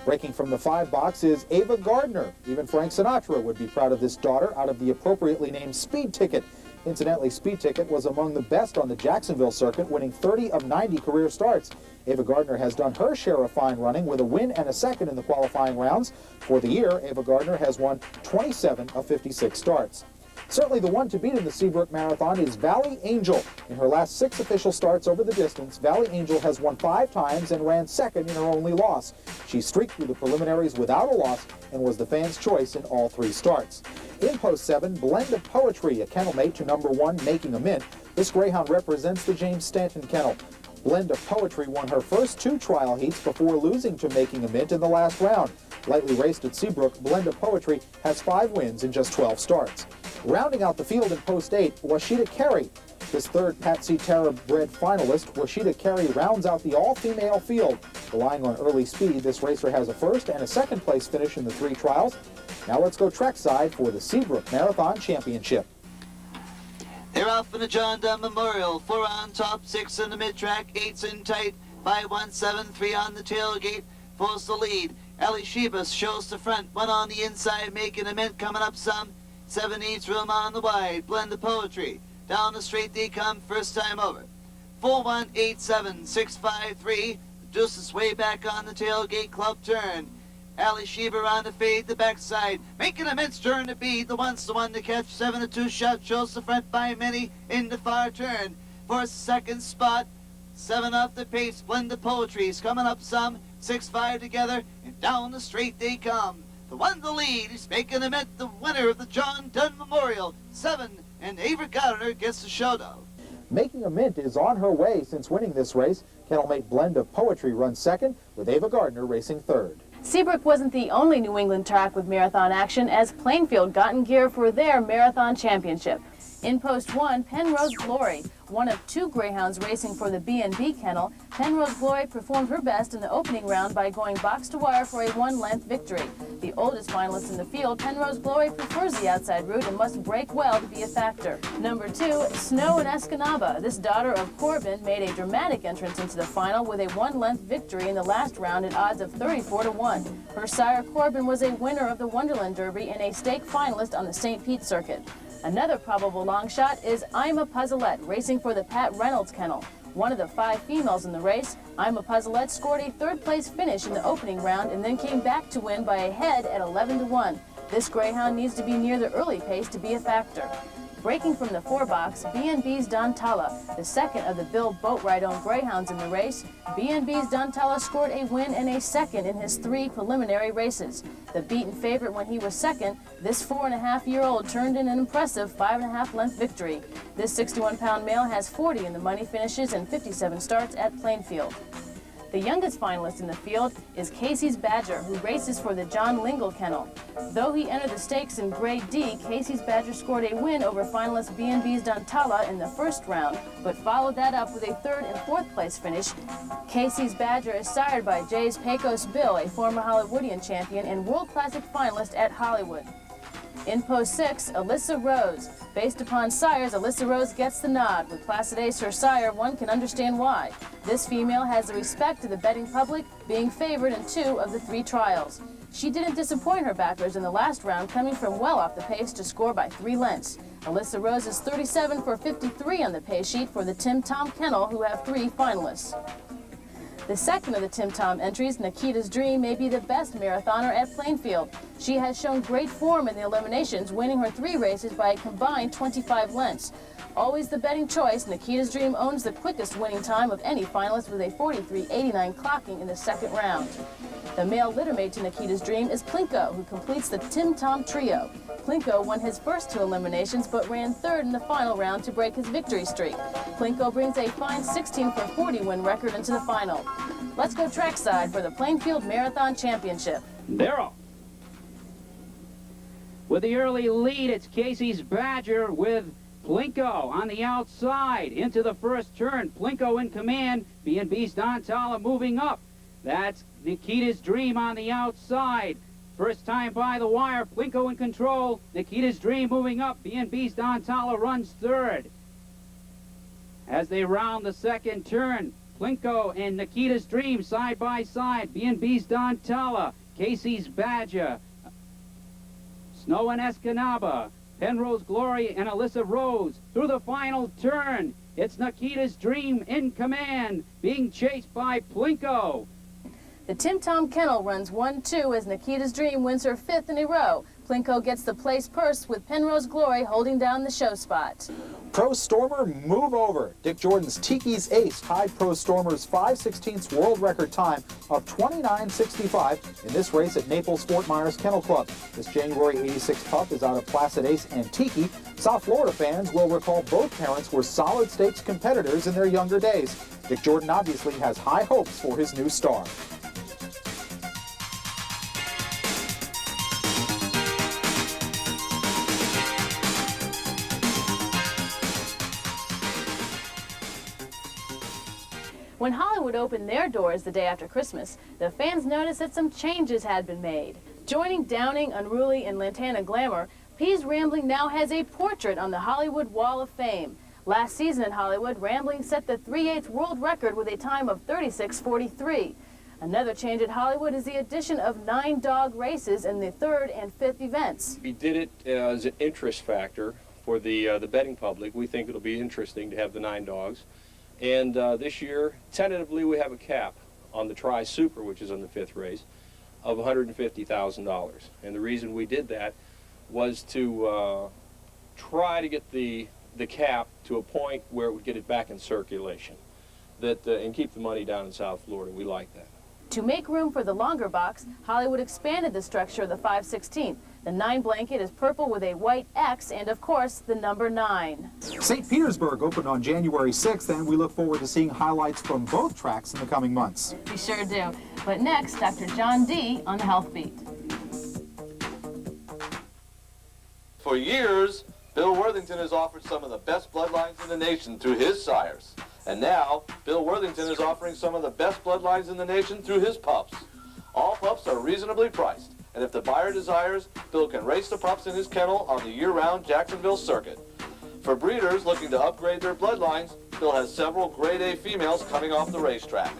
Breaking from the 5 box is Ava Gardner. Even Frank Sinatra would be proud of this daughter out of the appropriately named Speed Ticket. Incidentally, Speed Ticket was among the best on the Jacksonville circuit, winning 30 of 90 career starts. Ava Gardner has done her share of fine running with a win and a 2nd in the qualifying rounds. For the year, Ava Gardner has won 27 of 56 starts. Certainly the one to beat in the Seabrook Marathon is Valley Angel. In her last 6 official starts over the distance, Valley Angel has won 5 times and ran 2nd in her only loss. She streaked through the preliminaries without a loss and was the fans' choice in all 3 starts. In Post 7, Blend of Poetry, a kennel mate to number 1, Making a Mint. This greyhound represents the James Stanton kennel. Blend of Poetry won her first 2 trial heats before losing to Making a Mint in the last round. Lightly raced at Seabrook, Blend of Poetry has 5 wins in just 12 starts. Rounding out the field in Post 8, Washita Carey. This 3rd Patsy Tara bred finalist, Washita Carey rounds out the all-female field. Relying on early speed, this racer has a 1st and a 2nd place finish in the 3 trials. Now let's go trackside for the Seabrook Marathon Championship. They're off in the John Dunn Memorial. 4 on top, 6 in the mid-track, 8's in tight, 5, 1, 7, 3 on the tailgate, 4's the lead. Alashiba shows the front, 1 on the inside, Making a Mint coming up some. 7 needs room on the wide, Blend of Poetry. Down the straight they come, first time over. 4, 1, 8, 7, 6, 5, 3. Deuce is way back on the tailgate club turn. Alashiba on the fade, the backside. Making a Mint's turn to be the one to catch. 7 to 2 shot, shows the front by many in the far turn. For a 2nd spot, 7 off the pace, Blend of Poetry's coming up some. 6, 5 together, and down the straight they come. The one to lead is Making a Mint, the winner of the John Dunn Memorial. 7 and Ava Gardner gets the showdown. Making a mint is on her way since winning this race. Kennelmate Blend of Poetry runs second, with Ava Gardner racing third. Seabrook wasn't the only New England track with marathon action, as Plainfield got in gear for their marathon championship. In Post 1, Penrose Glory, one of 2 greyhounds racing for the B&B kennel, Penrose Glory performed her best in the opening round by going box to wire for a 1-length victory. The oldest finalist in the field, Penrose Glory prefers the outside route and must break well to be a factor. Number 2, Snow and Escanaba. This daughter of Corbin made a dramatic entrance into the final with a 1-length victory in the last round at odds of 34-1. Her sire Corbin was a winner of the Wonderland Derby and a stake finalist on the St. Pete circuit. Another probable long shot is I'm a Puzzlette, racing for the Pat Reynolds kennel. One of the 5 females in the race, I'm a Puzzlette scored a 3rd place finish in the opening round and then came back to win by a head at 11-1. This greyhound needs to be near the early pace to be a factor. Breaking from the 4-box, B&B's Don Tala, the second of the Bill Boatwright-owned greyhounds in the race. B&B's Don Tala scored a win and a second in his 3 preliminary races. The beaten favorite when he was second, this 4.5-year-old turned in an impressive 5.5-length victory. This 61-pound male has 40 in the money finishes and 57 starts at Plainfield. The youngest finalist in the field is Casey's Badger, who races for the John Lingle kennel. Though he entered the stakes in Grade D, Casey's Badger scored a win over finalist B&B's Dantala in the first round, but followed that up with a 3rd and 4th place finish. Casey's Badger is sired by Jay's Pecos Bill, a former Hollywoodian champion and World Classic finalist at Hollywood. In Post 6, Alyssa Rose. Based upon sires, Alyssa Rose gets the nod. With Placid Ace, her sire, one can understand why. This female has the respect of the betting public, being favored in 2 of the 3 trials. She didn't disappoint her backers in the last round, coming from well off the pace to score by 3 lengths. Alyssa Rose is 37 for 53 on the pace sheet for the Tim Tom kennel, who have 3 finalists. The second of the Tim Tom entries, Nikita's Dream, may be the best marathoner at Plainfield. She has shown great form in the eliminations, winning her 3 races by a combined 25 lengths. Always the betting choice, Nikita's Dream owns the quickest winning time of any finalist with a 43.89 clocking in the 2nd round. The male littermate to Nikita's Dream is Plinko, who completes the Tim Tom trio. Plinko won his first 2 eliminations, but ran 3rd in the final round to break his victory streak. Plinko brings a fine 16 for 40 win record into the final. Let's go trackside for the Plainfield Marathon Championship. They're off. With the early lead, it's Casey's Badger with Plinko on the outside into the first turn. Plinko in command. B&B's Don Tala moving up. That's Nikita's Dream on the outside. First time by the wire. Plinko in control. Nikita's Dream moving up. B&B's Don Tala runs 3rd. As they round the 2nd turn, Plinko and Nikita's Dream side by side. B&B's Don Tala, Casey's Badger, Snow and Escanaba, Penrose Glory and Alyssa Rose. Through the final turn, it's Nikita's Dream in command, being chased by Plinko. The Tim Tom kennel runs 1-2 as Nikita's Dream wins her 5th in a row. Plinko gets the place purse with Penrose Glory holding down the show spot. Pro Stormer, move over. Dick Jordan's Tiki's Ace tied Pro Stormer's 5/16 world record time of 29.65 in this race at Naples Fort Myers Kennel Club. This January 86 pup is out of Placid Ace and Tiki. South Florida fans will recall both parents were solid stakes competitors in their younger days. Dick Jordan obviously has high hopes for his new star. When Hollywood opened their doors the day after Christmas, the fans noticed that some changes had been made. Joining Downing, Unruly, and Lantana Glamour, Pease Rambling now has a portrait on the Hollywood Wall of Fame. Last season at Hollywood, Rambling set the 3/8 world record with a time of 36.43. Another change at Hollywood is the addition of 9 dog races in the 3rd and 5th events. We did it as an interest factor for the betting public. We think it'll be interesting to have the 9 dogs. And this year, tentatively, we have a cap on the Tri-Super, which is in the 5th race, of $150,000. And the reason we did that was to try to get the cap to a point where it would get it back in circulation, and keep the money down in South Florida. We like that. To make room for the longer box, Hollywood expanded the structure of the 5/16. The 9 blanket is purple with a white X and, of course, the number 9. St. Petersburg opened on January 6th, and we look forward to seeing highlights from both tracks in the coming months. We sure do. But next, Dr. John D. on the Health Beat. For years, Bill Worthington has offered some of the best bloodlines in the nation through his sires. And now, Bill Worthington is offering some of the best bloodlines in the nation through his pups. All pups are reasonably priced, and if the buyer desires, Bill can race the pups in his kennel on the year-round Jacksonville circuit. For breeders looking to upgrade their bloodlines, Bill has several grade A females coming off the racetrack.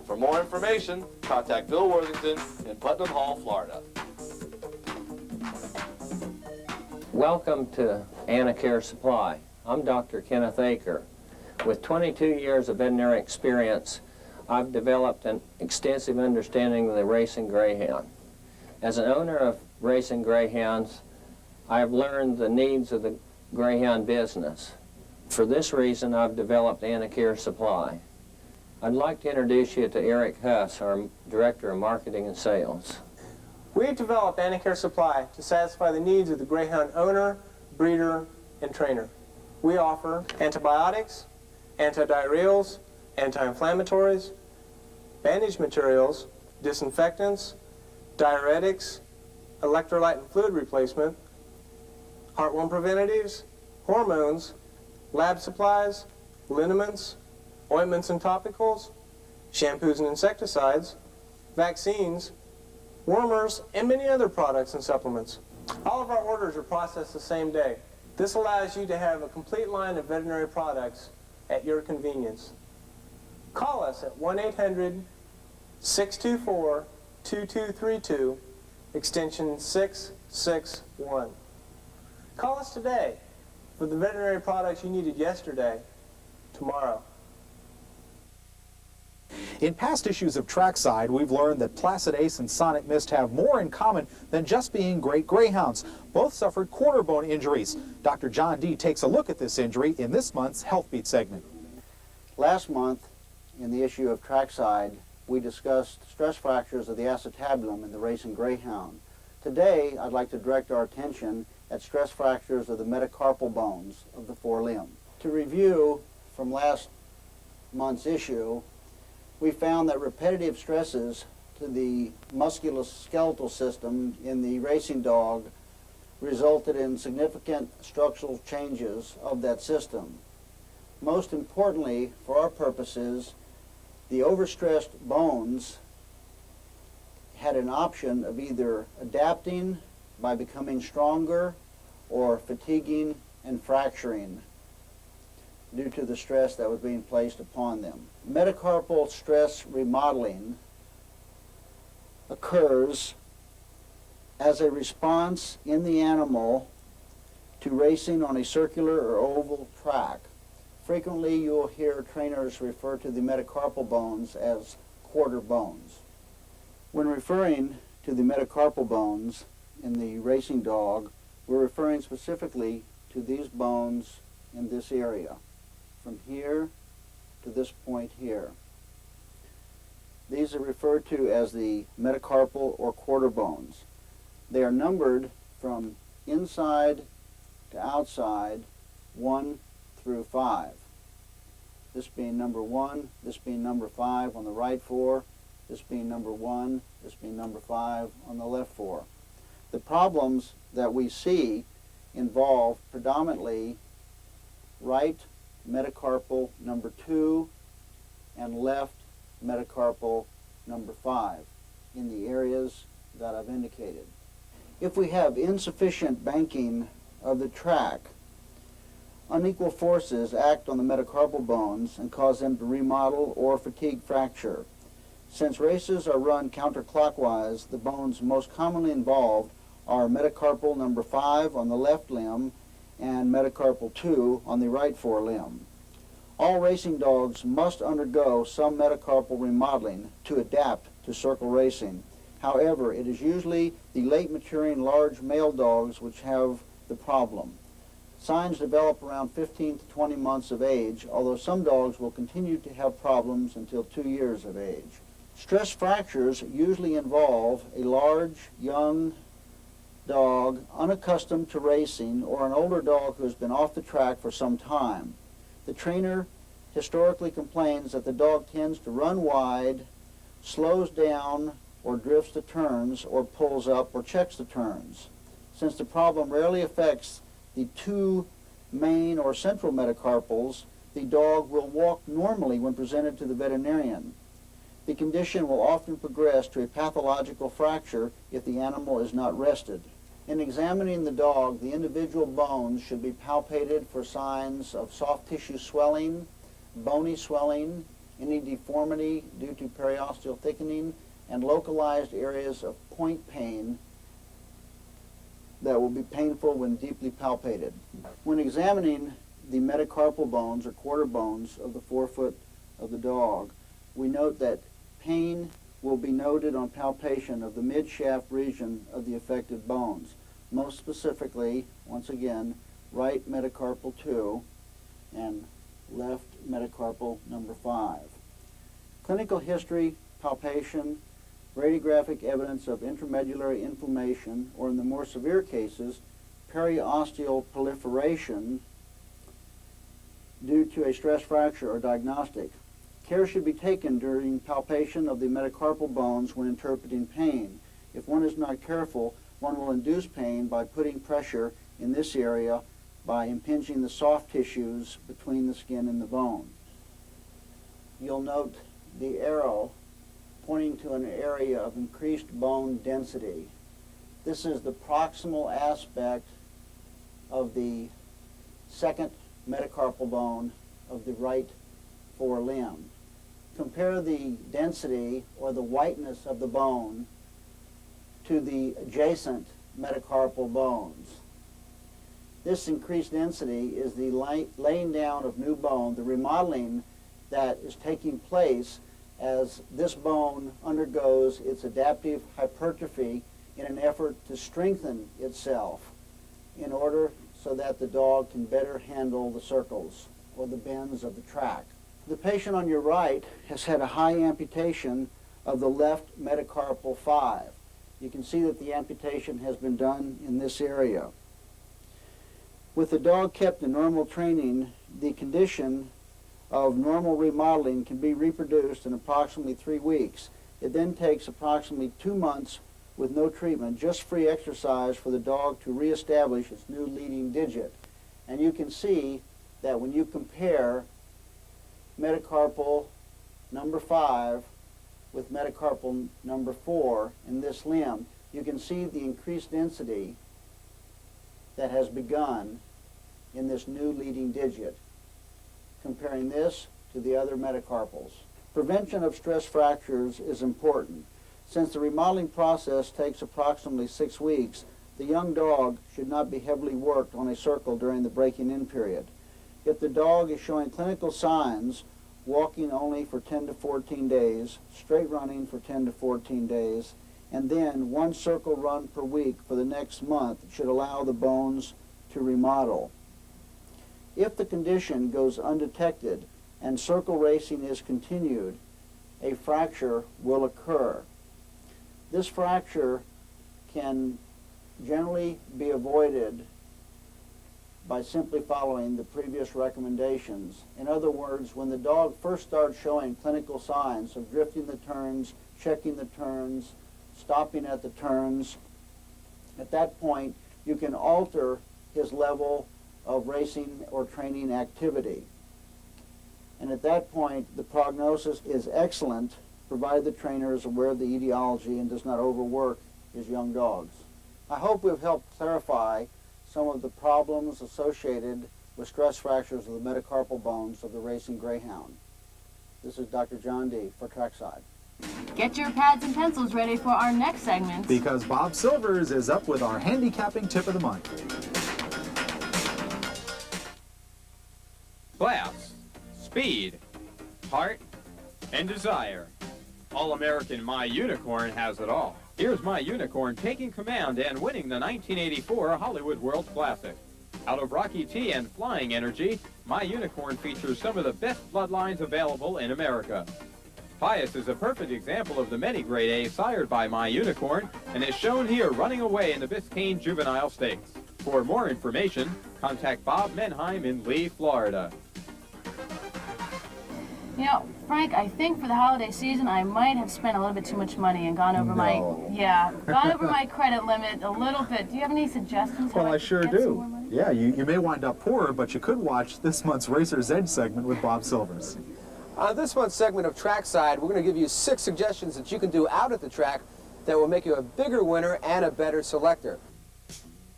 For more information, contact Bill Worthington in Putnam Hall, Florida. Welcome to Anacare Supply. I'm Dr. Kenneth Aker. With 22 years of veterinary experience, I've developed an extensive understanding of the racing greyhound. As an owner of racing greyhounds, I have learned the needs of the greyhound business. For this reason, I've developed Anacare Supply. I'd like to introduce you to Eric Huss, our Director of Marketing and Sales. We have developed Anacare Supply to satisfy the needs of the greyhound owner, breeder, and trainer. We offer antibiotics, antidiarrheals, anti-inflammatories, bandage materials, disinfectants, diuretics, electrolyte and fluid replacement, heartworm preventatives, hormones, lab supplies, liniments, ointments and topicals, shampoos and insecticides, vaccines, wormers, and many other products and supplements. All of our orders are processed the same day. This allows you to have a complete line of veterinary products at your convenience. Call us at 1-800-624-2232, extension 661. Call us today for the veterinary products you needed yesterday, tomorrow. In past issues of Trackside, we've learned that Placid Ace and Sonic Mist have more in common than just being great greyhounds. Both suffered quarter bone injuries. Dr. John D. takes a look at this injury in this month's Health Beat segment. Last month, in the issue of Trackside, we discussed stress fractures of the acetabulum in the racing greyhound. Today, I'd like to direct our attention at stress fractures of the metacarpal bones of the forelimb. To review from last month's issue, we found that repetitive stresses to the musculoskeletal system in the racing dog resulted in significant structural changes of that system. Most importantly, for our purposes, the overstressed bones had an option of either adapting by becoming stronger or fatiguing and fracturing due to the stress that was being placed upon them. Metacarpal stress remodeling occurs as a response in the animal to racing on a circular or oval track. Frequently, you'll hear trainers refer to the metacarpal bones as quarter bones. When referring to the metacarpal bones in the racing dog, we're referring specifically to these bones in this area, from here to this point here. These are referred to as the metacarpal or quarter bones. They are numbered from inside to outside, 1 through 5. This being number 1, this being number 5 on the right 4, this being number 1, this being number 5 on the left 4. The problems that we see involve predominantly right metacarpal number 2 and left metacarpal number 5 in the areas that I've indicated. If we have insufficient banking of the track, unequal forces act on the metacarpal bones and cause them to remodel or fatigue fracture. Since races are run counterclockwise, the bones most commonly involved are metacarpal number 5 on the left limb and metacarpal 2 on the right forelimb. All racing dogs must undergo some metacarpal remodeling to adapt to circle racing. However, it is usually the late maturing large male dogs which have the problem. Signs develop around 15 to 20 months of age, although some dogs will continue to have problems until 2 years of age. Stress fractures usually involve a large, young dog unaccustomed to racing or an older dog who has been off the track for some time. The trainer historically complains that the dog tends to run wide, slows down, or drifts the turns, or pulls up or checks the turns. Since the problem rarely affects the two main or central metacarpals, the dog will walk normally when presented to the veterinarian. The condition will often progress to a pathological fracture if the animal is not rested. In examining the dog, the individual bones should be palpated for signs of soft tissue swelling, bony swelling, any deformity due to periosteal thickening, and localized areas of point pain that will be painful when deeply palpated. When examining the metacarpal bones or quarter bones of the forefoot of the dog, we note that pain will be noted on palpation of the mid-shaft region of the affected bones, most specifically, once again, right metacarpal 2 and left metacarpal number 5. Clinical history, palpation, radiographic evidence of intramedullary inflammation, or in the more severe cases, periosteal proliferation due to a stress fracture or diagnostic. Care should be taken during palpation of the metacarpal bones when interpreting pain. If one is not careful, one will induce pain by putting pressure in this area by impinging the soft tissues between the skin and the bone. You'll note the arrow pointing to an area of increased bone density. This is the proximal aspect of the second metacarpal bone of the right forelimb. Compare the density or the whiteness of the bone to the adjacent metacarpal bones. This increased density is the laying down of new bone, the remodeling that is taking place as this bone undergoes its adaptive hypertrophy in an effort to strengthen itself in order so that the dog can better handle the circles or the bends of the track. The patient on your right has had a high amputation of the left metacarpal 5. You can see that the amputation has been done in this area. With the dog kept in normal training, the condition of normal remodeling can be reproduced in approximately 3 weeks. It then takes approximately 2 months with no treatment, just free exercise for the dog to reestablish its new leading digit. And you can see that when you compare metacarpal number 5 with metacarpal number 4 in this limb, you can see the increased density that has begun in this new leading digit, comparing this to the other metacarpals. Prevention of stress fractures is important. Since the remodeling process takes approximately 6 weeks, the young dog should not be heavily worked on a circle during the breaking-in period. If the dog is showing clinical signs, walking only for 10 to 14 days, straight running for 10 to 14 days, and then 1 circle run per week for the next month should allow the bones to remodel. If the condition goes undetected and circle racing is continued, a fracture will occur. This fracture can generally be avoided by simply following the previous recommendations. In other words, when the dog first starts showing clinical signs of drifting the turns, checking the turns, stopping at the turns, at that point you can alter his level of racing or training activity. And at that point the prognosis is excellent, provided the trainer is aware of the etiology and does not overwork his young dogs. I hope we've helped clarify some of the problems associated with stress fractures of the metacarpal bones of the racing greyhound. This is Dr. John D. for Trackside. Get your pads and pencils ready for our next segment. Because Bob Silvers is up with our handicapping tip of the month. Class, speed, heart, and desire. All-American My Unicorn has it all. Here's My Unicorn taking command and winning the 1984 Hollywood World Classic. Out of Rocky T and Flying Energy, My Unicorn features some of the best bloodlines available in America. Pius is a perfect example of the many Grade A sired by My Unicorn and is shown here running away in the Biscayne Juvenile Stakes. For more information, contact Bob Menheim in Lee, Florida. You know, Frank, I think for the holiday season I might have spent a little bit too much money and gone over gone over my credit limit a little bit. Do you have any suggestions? Well, I sure do. Yeah, you may wind up poorer, but you could watch this month's Racer's Edge segment with Bob Silvers. On this month's segment of Trackside, we're going to give you 6 suggestions that you can do out at the track that will make you a bigger winner and a better selector.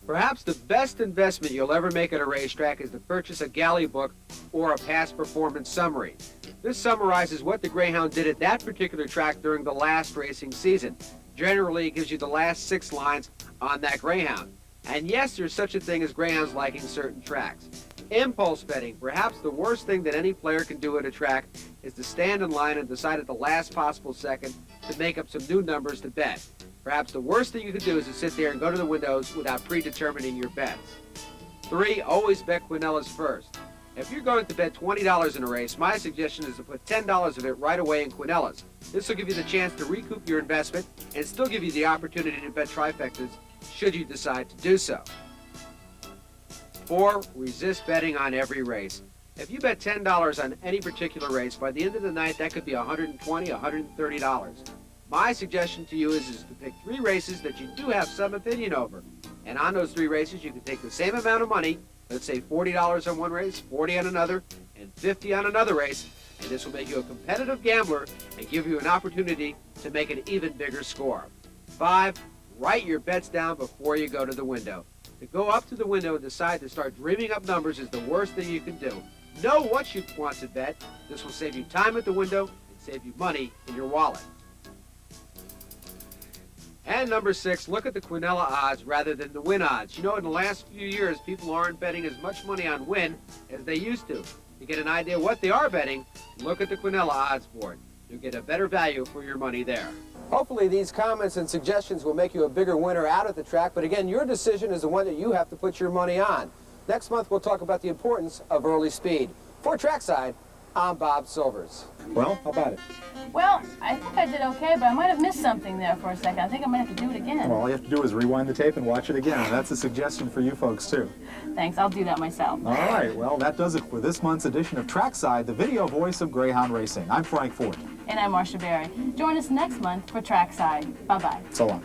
Perhaps the best investment you'll ever make at a racetrack is to purchase a galley book or a past performance summary. This summarizes what the Greyhound did at that particular track during the last racing season. Generally, it gives you the last 6 lines on that Greyhound. And yes, there's such a thing as Greyhounds liking certain tracks. Impulse betting, perhaps the worst thing that any player can do at a track is to stand in line and decide at the last possible second to make up some new numbers to bet. Perhaps the worst thing you can do is to sit there and go to the windows without predetermining your bets. 3, always bet quinellas first. If you're going to bet $20 in a race, my suggestion is to put $10 of it right away in quinellas. This will give you the chance to recoup your investment and still give you the opportunity to bet trifectas should you decide to do so. 4, resist betting on every race. If you bet $10 on any particular race, by the end of the night that could be $120, $130. My suggestion to you is to pick 3 races that you do have some opinion over. And on those 3 races, you can take the same amount of money, let's say $40 on one race, $40 on another, and $50 on another race, and this will make you a competitive gambler and give you an opportunity to make an even bigger score. 5, write your bets down before you go to the window. To go up to the window and decide to start dreaming up numbers is the worst thing you can do. Know what you want to bet. This will save you time at the window and save you money in your wallet. And number 6, look at the quinella odds rather than the win odds. You know, in the last few years, people aren't betting as much money on win as they used to. To get an idea what they are betting, look at the quinella odds board. You'll get a better value for your money there. Hopefully these comments and suggestions will make you a bigger winner out at the track, but again, your decision is the one that you have to put your money on. Next month, we'll talk about the importance of early speed. For Trackside, I'm Bob Silvers. Well, how about it? Well, I think I did okay, but I might have missed something there for a second. I think I might have to do it again. Well, all you have to do is rewind the tape and watch it again. That's a suggestion for you folks, too. Thanks, I'll do that myself. All right, well, that does it for this month's edition of Trackside, the video voice of Greyhound Racing. I'm Frank Ford. And I'm Marcia Berry. Join us next month for Trackside. Bye-bye. So long.